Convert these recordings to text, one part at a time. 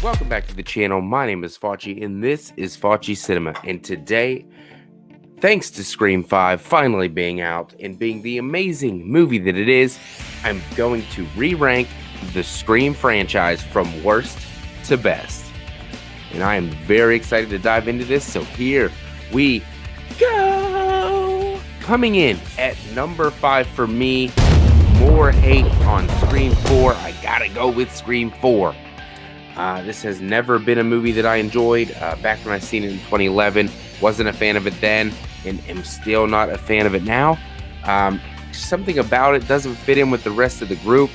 Welcome back to the channel. My name is Facci, and this is Faccis Cinema. And today, thanks to Scream 5 finally being out and being the amazing movie that it is, I'm going to re-rank the Scream franchise from worst to best. And I am very excited to dive into this, so here we go! Coming in at number 5 for me, more hate on Scream 4. I gotta go with Scream 4. This has never been a movie that I enjoyed. Back when I seen it in 2011, wasn't a fan of it then, and am still not a fan of it now. Something about it doesn't fit in with the rest of the group.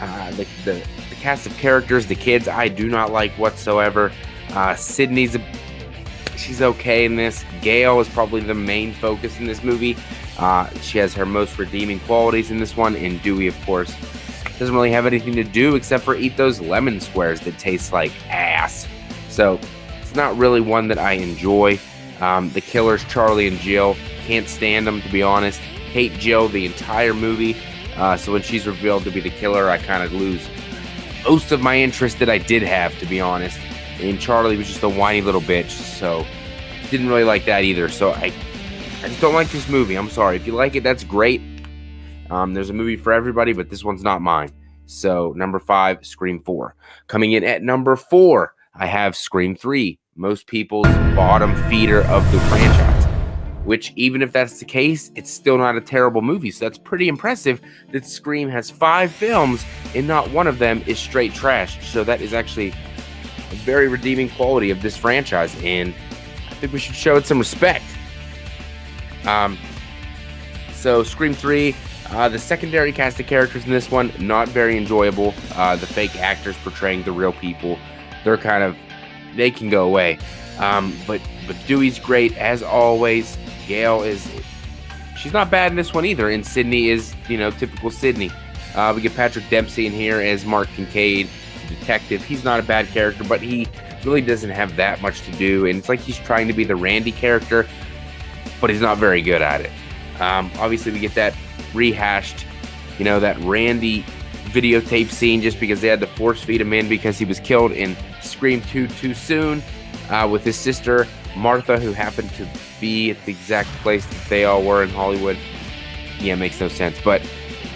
The cast of characters, the kids, I do not like whatsoever. Sydney's she's okay in this. Gail is probably the main focus in this movie. She has her most redeeming qualities in this one, and Dewey, of course, doesn't really have anything to do except for eat those lemon squares that taste like ass. So it's not really one that I enjoy. The killers, Charlie and Jill, can't stand them, to be honest. Hate Jill the entire movie. So when she's revealed to be the killer, I kind of lose most of my interest that I did have, to be honest. And Charlie was just a whiny little bitch, so didn't really like that either. So I just don't like this movie. I'm sorry. If you like it, that's great. There's a movie for everybody, but this one's not mine. So, number 5, Scream 4. Coming in at number 4, I have Scream 3, most people's bottom feeder of the franchise. Which, even if that's the case, it's still not a terrible movie. So that's pretty impressive that Scream has 5 films and not one of them is straight trash. So that is actually a very redeeming quality of this franchise, and I think we should show it some respect. So Scream 3, the secondary cast of characters in this one, not very enjoyable. The fake actors portraying the real people, they can go away. But Dewey's great as always. Gail she's not bad in this one either, and Sydney is, typical Sydney. We get Patrick Dempsey in here as Mark Kincaid, the detective. He's not a bad character, but he really doesn't have that much to do, and it's like he's trying to be the Randy character, but he's not very good at it. Obviously, we get that rehashed, that Randy videotape scene just because they had to force feed him in because he was killed in Scream 2 too soon with his sister Martha, who happened to be at the exact place that they all were in Hollywood. Yeah, it makes no sense, but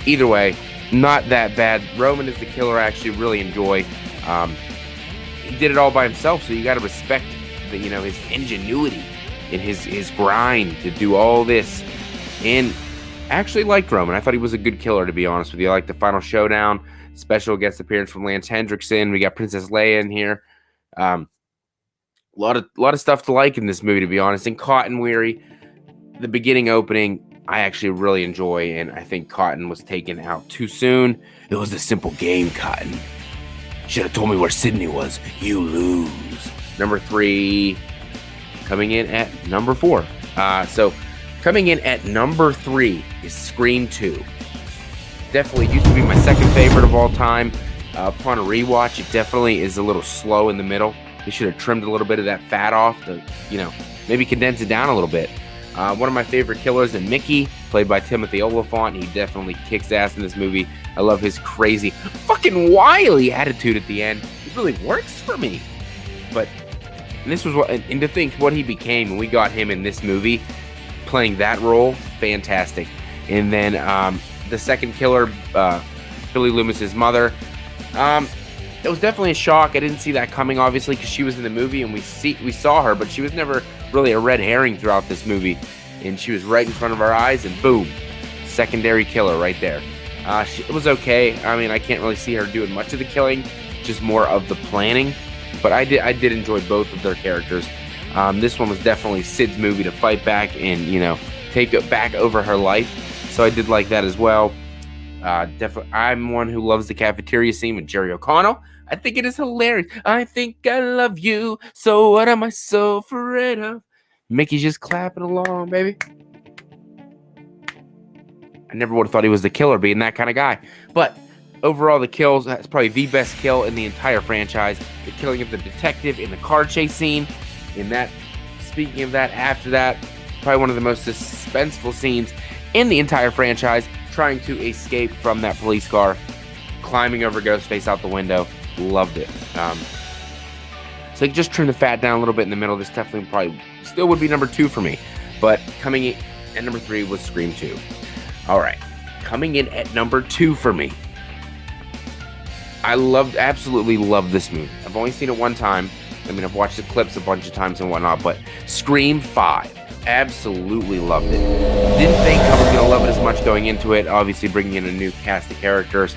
either way, not that bad. Roman is the killer I actually really enjoy. He did it all by himself, so you got to respect his ingenuity and his grind to do all this. And I actually liked Roman. I thought he was a good killer, to be honest with you. I like the final showdown, special guest appearance from Lance Hendrickson. We got Princess Leia in here. A lot of stuff to like in this movie, to be honest. And Cotton Weary, the beginning opening, I actually really enjoy, and I think Cotton was taken out too soon. It was a simple game, Cotton. Should have told me where Sydney was. You lose. Number 3, coming in at number 4. Coming in at number 3 is Scream 2. Definitely used to be my second favorite of all time. Upon a rewatch, it definitely is a little slow in the middle. They should have trimmed a little bit of that fat off to, maybe condense it down a little bit. One of my favorite killers is Mickey, played by Timothy Olyphant. He definitely kicks ass in this movie. I love his crazy, fucking wily attitude at the end. It really works for me. But this was and to think what he became when we got him in this movie, playing that role, fantastic. And then the second killer, Billy Loomis's mother. It was definitely a shock. I didn't see that coming, obviously, because she was in the movie and we saw her, but she was never really a red herring throughout this movie. And she was right in front of our eyes, and boom, secondary killer right there. It was okay. I mean, I can't really see her doing much of the killing, just more of the planning. But I did enjoy both of their characters. This one was definitely Sid's movie to fight back and, take it back over her life. So I did like that as well. Definitely, I'm one who loves the cafeteria scene with Jerry O'Connell. I think it is hilarious. I think I love you, so what am I so afraid of? Mickey's just clapping along, baby. I never would have thought he was the killer, being that kind of guy. But overall, the kills, that's probably the best kill in the entire franchise. The killing of the detective in the car chase scene. Speaking of that, after that, probably one of the most suspenseful scenes in the entire franchise, trying to escape from that police car, climbing over Ghostface out the window. Loved it. So they just trim the fat down a little bit in the middle. This definitely probably still would be number 2 for me. But coming in at number 3 was Scream 2. All right, coming in at number 2 for me. I absolutely love this movie. I've only seen it one time. I mean, I've watched the clips a bunch of times and whatnot, but Scream 5. Absolutely loved it. Didn't think I was going to love it as much going into it. Obviously, bringing in a new cast of characters.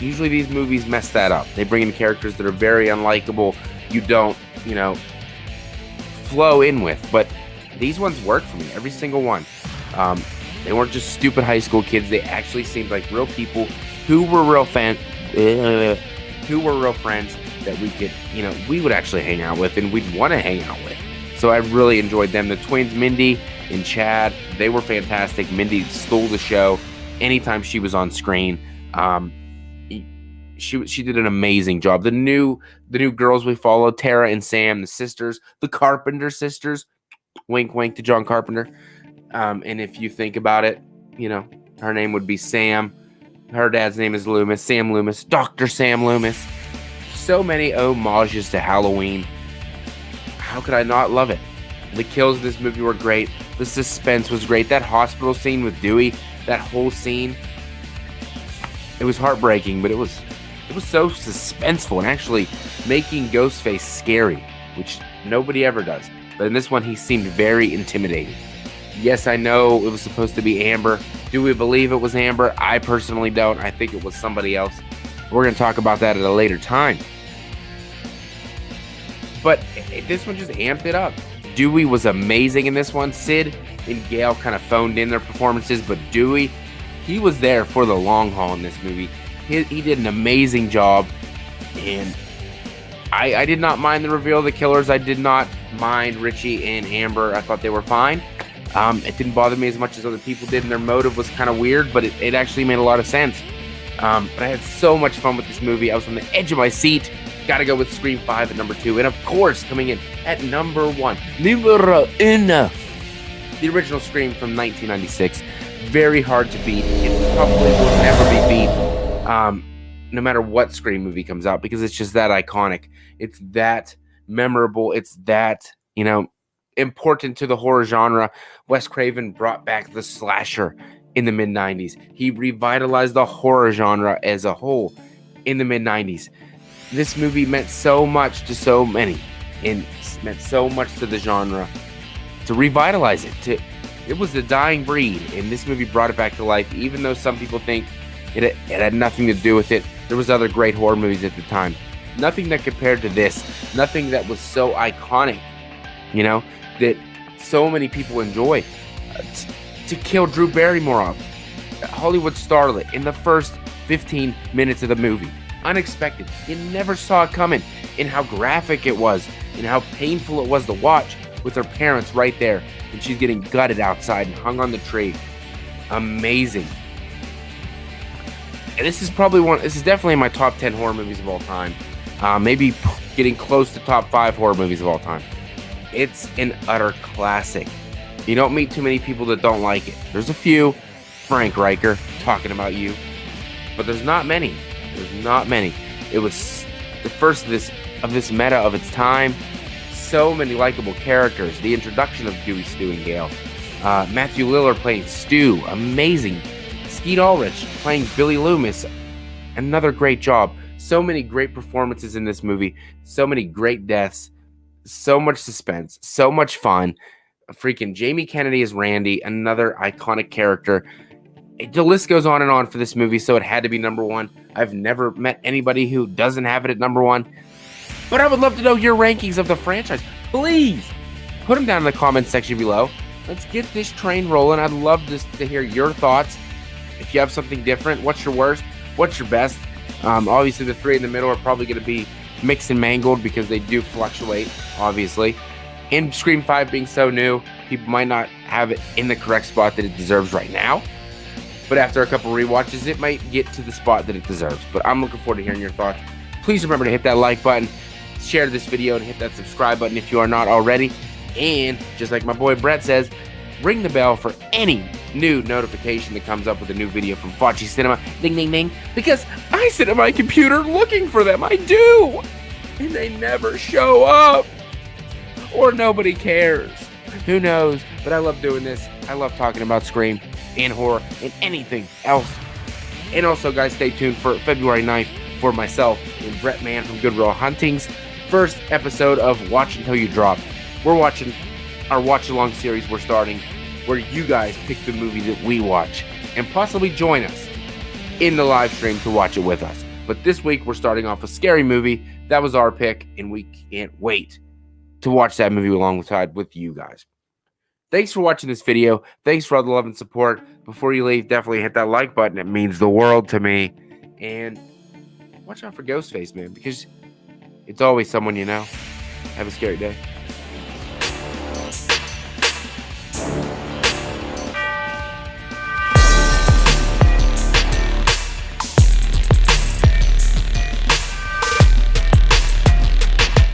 Usually these movies mess that up. They bring in characters that are very unlikable. You don't, flow in with. But these ones work for me. Every single one. They weren't just stupid high school kids. They actually seemed like real people who were real friends that we could, we would actually hang out with and we'd want to hang out with. So I really enjoyed them. The twins, Mindy and Chad, they were fantastic. Mindy stole the show anytime she was on screen. She did an amazing job. The new girls we followed, Tara and Sam, the sisters, the Carpenter sisters, wink wink to John Carpenter. And if you think about it, her name would be Sam. Her dad's name is Loomis, Sam Loomis, Dr. Sam Loomis. So many homages to Halloween. How could I not love it? The kills in this movie were great. The suspense was great. That hospital scene with Dewey, that whole scene, it was heartbreaking, but it was so suspenseful and actually making Ghostface scary, which nobody ever does. But in this one, he seemed very intimidating. Yes, I know it was supposed to be Amber. Do we believe it was Amber? I personally don't. I think it was somebody else. We're going to talk about that at a later time. But this one just amped it up. Dewey was amazing in this one. Sid and Gail kind of phoned in their performances, but Dewey, he was there for the long haul in this movie. He did an amazing job, and I did not mind the reveal of the killers. I did not mind Richie and Amber. I thought they were fine. It didn't bother me as much as other people did, and their motive was kind of weird, but it actually made a lot of sense. But I had so much fun with this movie. I was on the edge of my seat. Gotta go with Scream 5 at number 2. And of course, coming in at number 1, numero uno, the original Scream from 1996. Very hard to beat. It probably will never be beat, no matter what Scream movie comes out, because it's just that iconic. It's that memorable. It's that, important to the horror genre. Wes Craven brought back the slasher in the mid-90s. He revitalized the horror genre as a whole in the mid-90s. This movie meant so much to so many, and meant so much to the genre to revitalize it. It was the dying breed, and this movie brought it back to life. Even though some people think it had nothing to do with it, there was other great horror movies at the time. Nothing that compared to this. Nothing that was so iconic, that so many people enjoy. To kill Drew Barrymore off, Hollywood starlet, in the first 15 minutes of the movie. Unexpected. You never saw it coming. And how graphic it was, and how painful it was to watch with her parents right there, and she's getting gutted outside and hung on the tree. Amazing. And this is definitely in my top 10 horror movies of all time. Maybe getting close to top 5 horror movies of all time. It's an utter classic. You don't meet too many people that don't like it. There's a few. Frank Riker talking about you. But there's not many. It was the first of this meta of its time. So many likable characters. The introduction of Dewey, Stu, and Gale. Matthew Lillard playing Stu. Amazing. Skeet Ulrich playing Billy Loomis. Another great job. So many great performances in this movie. So many great deaths. So much suspense. So much fun. Freaking Jamie Kennedy as Randy. Another iconic character. The list goes on and on for this movie, so it had to be number 1. I've never met anybody who doesn't have it at number 1. But I would love to know your rankings of the franchise. Please put them down in the comments section below. Let's get this train rolling. I'd love to hear your thoughts. If you have something different, what's your worst? What's your best? Obviously, the 3 in the middle are probably going to be mixed and mangled because they do fluctuate, obviously. And Scream 5 being so new, people might not have it in the correct spot that it deserves right now. But after a couple rewatches, it might get to the spot that it deserves. But I'm looking forward to hearing your thoughts. Please remember to hit that like button, share this video, and hit that subscribe button if you are not already. And just like my boy Brett says, ring the bell for any new notification that comes up with a new video from Faccis Cinema. Ding, ding, ding. Because I sit at my computer looking for them. I do. and they never show up, or nobody cares. Who knows? But I love doing this. I love talking about Scream and horror and anything else. And also, guys, stay tuned for February 9th for myself and Brett Mann from Goodwill Hunting's first episode of Watch Until You Drop. We're watching our watch-along series we're starting, where you guys pick the movie that we watch and possibly join us in the live stream to watch it with us. But this week, we're starting off a scary movie. That was our pick, and we can't wait to watch that movie alongside with you guys. Thanks for watching this video. Thanks for all the love and support. Before you leave, definitely hit that like button. It means the world to me. And watch out for Ghostface, man, because it's always someone you know. Have a scary day.